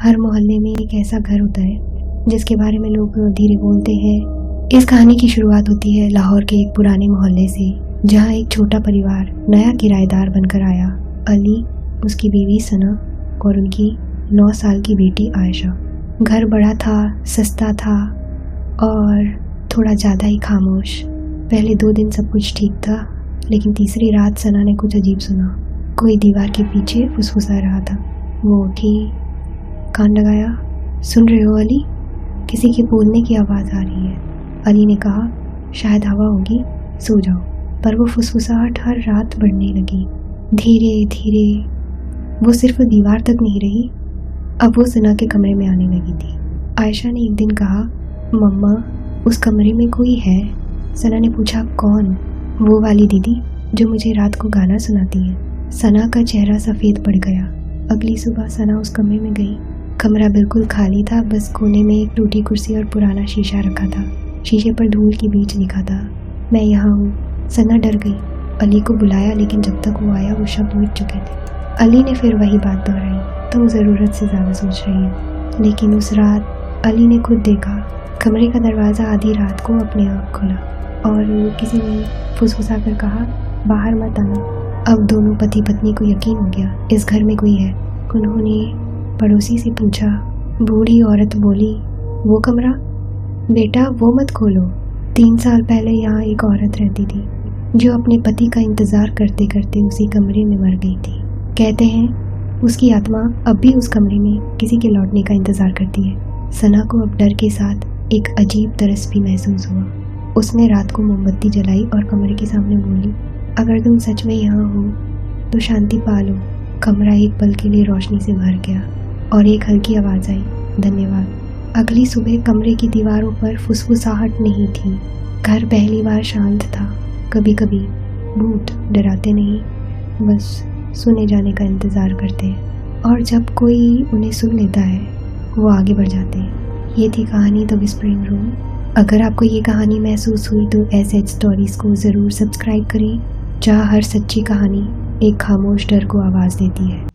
हर मोहल्ले में एक ऐसा घर होता है जिसके बारे में लोग धीरे बोलते हैं। इस कहानी की शुरुआत होती है लाहौर के एक पुराने मोहल्ले से, जहाँ एक छोटा परिवार नया किराएदार बनकर आया। अली, उसकी बीवी सना और उनकी 9 साल की बेटी आयशा। घर बड़ा था, सस्ता था और थोड़ा ज़्यादा ही खामोश। पहले 2 दिन सब कुछ ठीक था, लेकिन तीसरी रात सना ने कुछ अजीब सुना। कोई दीवार के पीछे फुसफुसा रहा था। वो उठी, कान लगाया। सुन रहे हो अली? किसी के बोलने की आवाज़ आ रही है। अली ने कहा, शायद हवा होगी, सो जाओ। पर वो फुसफुसाहट हर रात बढ़ने लगी, धीरे धीरे। वो सिर्फ दीवार तक नहीं रही, अब वो सना के कमरे में आने लगी थी। आयशा ने एक दिन कहा, मम्मा, उस कमरे में कोई है। सना ने पूछा, कौन? वो वाली दीदी जो मुझे रात को गाना सुनाती है। सना का चेहरा सफ़ेद पड़ गया। अगली सुबह सना उस कमरे में गई। कमरा बिल्कुल खाली था, बस कोने में एक टूटी कुर्सी और पुराना शीशा रखा था। शीशे पर धूल की बीज लिखा था, मैं यहाँ हूँ। सना डर गई। अली को बुलाया, लेकिन जब तक वो आया वो शब्द मिट चुके थे। अली ने फिर वही बात दोहराई, तुम ज़रूरत से ज़्यादा सोच रही हो। लेकिन उस रात अली ने खुद देखा, कमरे का दरवाज़ा आधी रात को अपने आप खुला और किसी ने फुसफुसा कर कहा, बाहर मत आना। अब दोनों पति पत्नी को यकीन हो गया, इस घर में कोई है। उन्होंने पड़ोसी से पूछा। बूढ़ी औरत बोली, वो कमरा? बेटा, वो मत खोलो। 3 साल पहले यहाँ एक औरत रहती थी जो अपने पति का इंतज़ार करते करते उसी कमरे में मर गई थी। कहते हैं उसकी आत्मा अब भी उस कमरे में किसी के लौटने का इंतज़ार करती है। सना को अब डर के साथ एक अजीब तरस भी महसूस हुआ। उसने रात को मोमबत्ती जलाई और कमरे के सामने बोली, अगर तुम सच में यहाँ हो तो शांति पालो। कमरा एक पल के लिए रोशनी से भर गया और एक हल्की आवाज़ आई, धन्यवाद। अगली सुबह कमरे की दीवारों पर फुसफुसाहट नहीं थी। घर पहली बार शांत था। कभी कभी भूत डराते नहीं, बस सुने जाने का इंतज़ार करते हैं, और जब कोई उन्हें सुन लेता है वो आगे बढ़ जाते हैं। ये थी कहानी द विस्परिंग रूम। अगर आपको ये कहानी महसूस हुई तो SH स्टोरीज़ को ज़रूर सब्सक्राइब करें, जहाँ हर सच्ची कहानी एक खामोश डर को आवाज़ देती है।